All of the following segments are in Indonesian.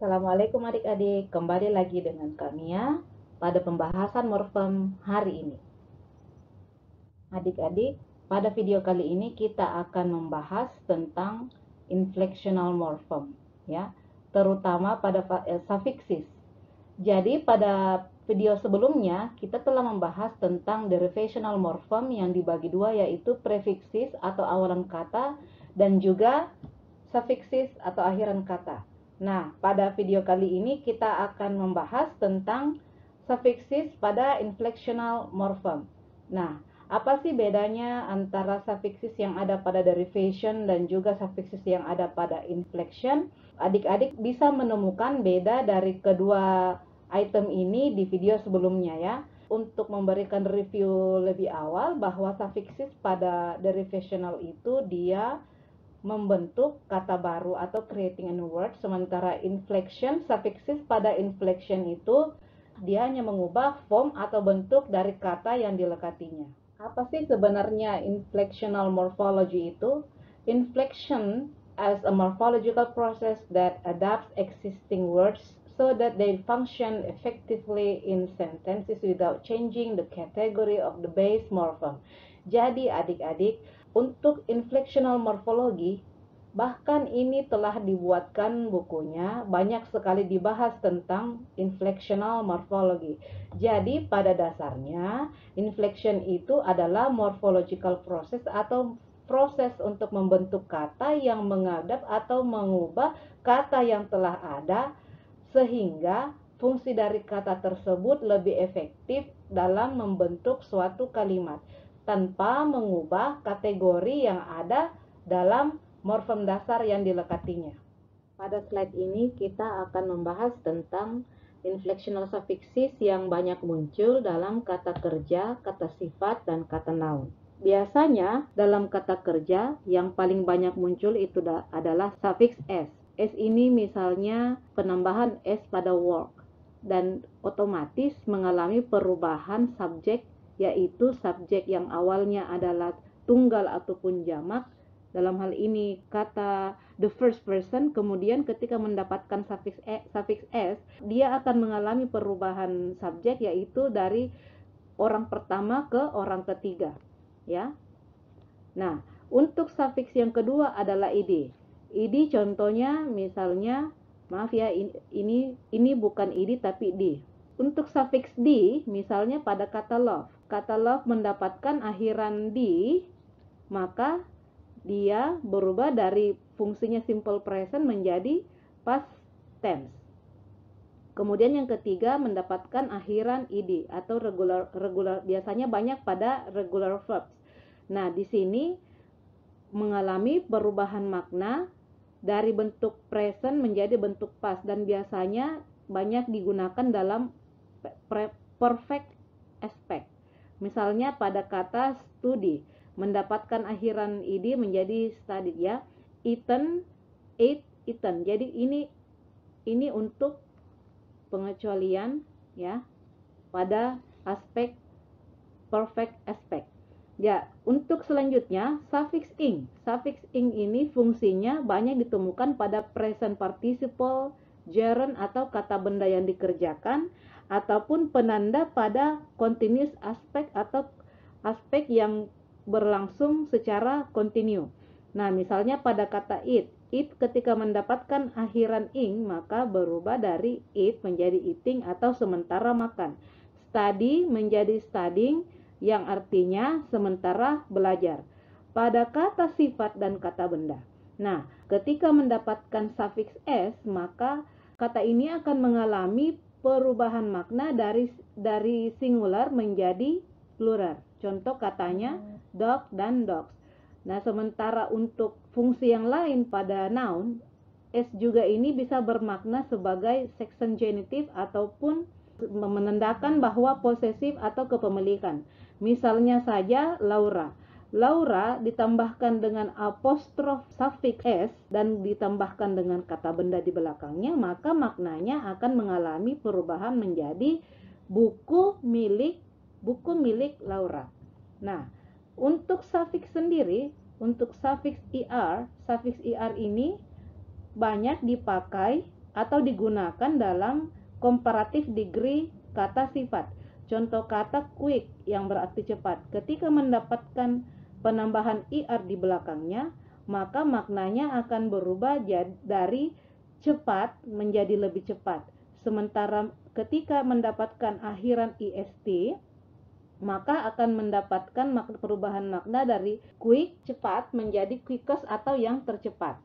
Assalamualaikum adik-adik, kembali lagi dengan Kamia pada pembahasan morfem hari ini. Adik-adik, pada video kali ini kita akan membahas tentang inflectional morphem, ya, terutama pada sufiksis. Jadi pada video sebelumnya kita telah membahas tentang derivational morphem yang dibagi dua, yaitu prefiksis atau awalan kata dan juga sufiksis atau akhiran kata. Nah, pada video kali ini kita akan membahas tentang sufiksis pada inflectional morphem. Nah, apa sih bedanya antara sufiksis yang ada pada derivation dan juga sufiksis yang ada pada inflection? Adik-adik bisa menemukan beda dari kedua item ini di video sebelumnya ya. Untuk memberikan review lebih awal bahwa sufiksis pada derivational itu dia membentuk kata baru atau creating a new word, sementara inflection, sufiksis pada inflection itu dia hanya mengubah form atau bentuk dari kata yang dilekatinya. Apa sih sebenarnya inflectional morphology itu? Inflection as a morphological process that adapts existing words so that they function effectively in sentences without changing the category of the base morphem. Jadi adik-adik, untuk inflectional morphology, bahkan ini telah dibuatkan bukunya, banyak sekali dibahas tentang inflectional morphology. Jadi pada dasarnya, inflection itu adalah morphological process atau proses untuk membentuk kata yang mengadap atau mengubah kata yang telah ada sehingga fungsi dari kata tersebut lebih efektif dalam membentuk suatu kalimat tanpa mengubah kategori yang ada dalam morfem dasar yang dilekatinya. Pada slide ini kita akan membahas tentang inflectional sufiksis yang banyak muncul dalam kata kerja, kata sifat, dan kata noun. Biasanya dalam kata kerja yang paling banyak muncul itu adalah sufiks s. S ini misalnya penambahan s pada work dan otomatis mengalami perubahan subjek, yaitu subjek yang awalnya adalah tunggal ataupun jamak. Dalam hal ini kata the first person, kemudian ketika mendapatkan sufiks s, dia akan mengalami perubahan subjek, yaitu dari orang pertama ke orang ketiga, ya. Nah, untuk sufiks yang kedua adalah id. Id contohnya misalnya, maaf ya, ini bukan id tapi d. Untuk sufiks d, misalnya pada kata love. Kata love mendapatkan akhiran d, maka dia berubah dari fungsinya simple present menjadi past tense. Kemudian yang ketiga mendapatkan akhiran id atau regular, biasanya banyak pada regular verbs. Nah, di sini mengalami perubahan makna dari bentuk present menjadi bentuk past dan biasanya banyak digunakan dalam perfect aspect. Misalnya pada kata studi mendapatkan akhiran id menjadi studied, ya. Eaten, ate, eaten. Jadi ini untuk pengecualian, ya, pada aspek perfect aspect. Ya, untuk selanjutnya sufiks ing. Sufiks ing ini fungsinya banyak ditemukan pada present participle, gerund atau kata benda yang dikerjakan, ataupun penanda pada continuous aspect atau aspek yang berlangsung secara kontinu. Nah, misalnya pada kata eat ketika mendapatkan akhiran ing maka berubah dari eat menjadi eating atau sementara makan. Study menjadi studying yang artinya sementara belajar. Pada kata sifat dan kata benda. Nah, ketika mendapatkan sufiks s maka kata ini akan mengalami perubahan makna dari singular menjadi plural. Contoh katanya dog dan dogs. Nah, sementara untuk fungsi yang lain pada noun, s juga ini bisa bermakna sebagai section genitive ataupun menandakan bahwa posesif atau kepemilikan. Misalnya saja Laura. Laura ditambahkan dengan apostrof sufiks s dan ditambahkan dengan kata benda di belakangnya, maka maknanya akan mengalami perubahan menjadi buku milik Laura. Nah, untuk sufiks sendiri, untuk sufiks er ini banyak dipakai atau digunakan dalam comparative degree kata sifat. Contoh kata quick yang berarti cepat. Ketika mendapatkan penambahan IR di belakangnya, maka maknanya akan berubah dari cepat menjadi lebih cepat. Sementara ketika mendapatkan akhiran IST, maka akan mendapatkan perubahan makna dari quick, cepat, menjadi quickest atau yang tercepat.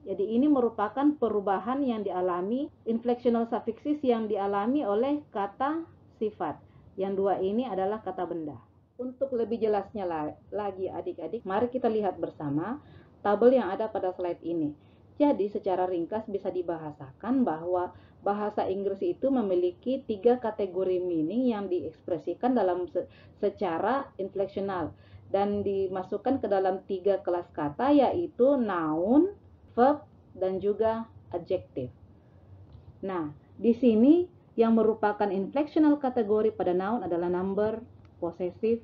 Jadi ini merupakan perubahan yang dialami, inflectional suffixes yang dialami oleh kata sifat. Yang dua ini adalah kata benda. Untuk lebih jelasnya lagi adik-adik, mari kita lihat bersama tabel yang ada pada slide ini. Jadi secara ringkas bisa dibahasakan bahwa bahasa Inggris itu memiliki 3 kategori meaning yang diekspresikan dalam secara inflectional dan dimasukkan ke dalam 3 kelas kata, yaitu noun, verb, dan juga adjective. Nah, di sini yang merupakan inflectional kategori pada noun adalah number, possessive,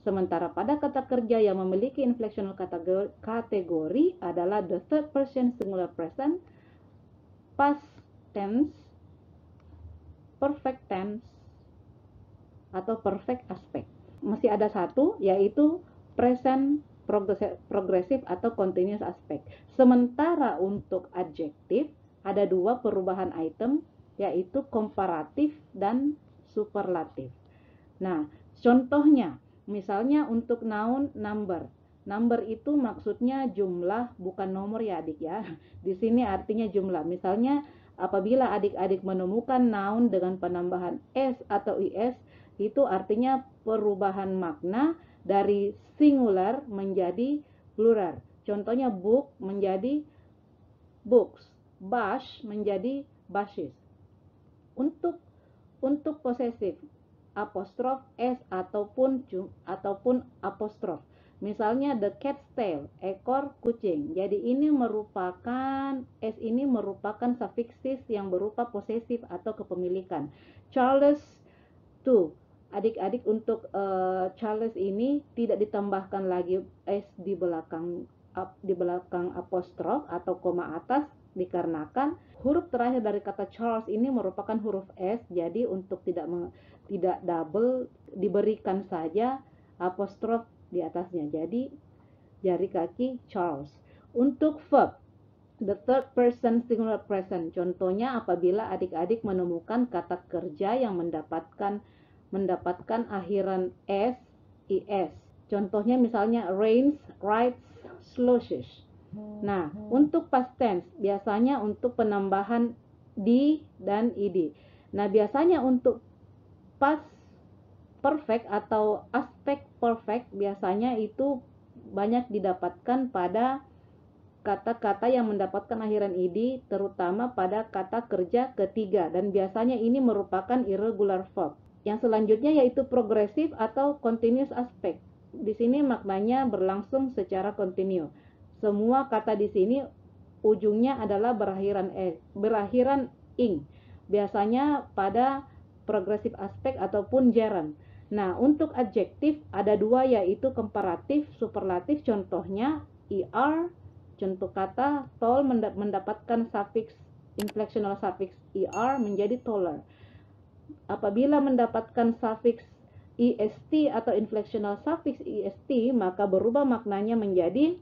sementara pada kata kerja yang memiliki inflectional kategori adalah the third person singular present, past tense, perfect tense, atau perfect aspect. Masih ada satu, yaitu present progressive atau continuous aspect. Sementara untuk adjektif ada 2 perubahan item, yaitu komparatif dan superlatif. Nah, contohnya, misalnya untuk noun number. Number itu maksudnya jumlah, bukan nomor ya adik ya. Di sini artinya jumlah. Misalnya apabila adik-adik menemukan noun dengan penambahan s atau is, itu artinya perubahan makna dari singular menjadi plural. Contohnya book menjadi books, bash menjadi bashes. Untuk posesif, apostrof s ataupun apostrof. Misalnya the cat's tail, ekor kucing. Jadi ini merupakan s ini merupakan suffixes yang berupa posesif atau kepemilikan. Charles to, adik-adik untuk Charles ini tidak ditambahkan lagi s di belakang apostrof atau koma atas, dikarenakan huruf terakhir dari kata Charles ini merupakan huruf S. Jadi untuk tidak double, diberikan saja apostrof di atasnya. Jadi jari kaki Charles. Untuk verb, the third person singular present. Contohnya apabila adik-adik menemukan kata kerja yang mendapatkan akhiran s, is. Contohnya misalnya rains, rides, slushes. Nah, untuk past tense biasanya untuk penambahan di dan id. Nah, biasanya untuk past perfect atau aspek perfect biasanya itu banyak didapatkan pada kata-kata yang mendapatkan akhiran id, terutama pada kata kerja ketiga, dan biasanya ini merupakan irregular verb. Yang selanjutnya yaitu progressive atau continuous aspect. Di sini maknanya berlangsung secara kontinu. Semua kata di sini ujungnya adalah berakhiran ing. Biasanya pada progressive aspect ataupun gerund. Nah, untuk adjektif ada 2, yaitu komparatif, superlatif. Contohnya er, contoh kata tall mendapatkan suffix inflectional suffix er menjadi taller. Apabila mendapatkan suffix est atau inflectional suffix est, maka berubah maknanya menjadi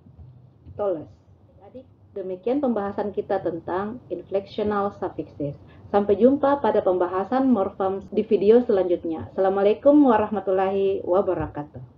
tallest. Jadi demikian pembahasan kita tentang inflectional suffixes. Sampai jumpa pada pembahasan morphemes di video selanjutnya. Assalamualaikum warahmatullahi wabarakatuh.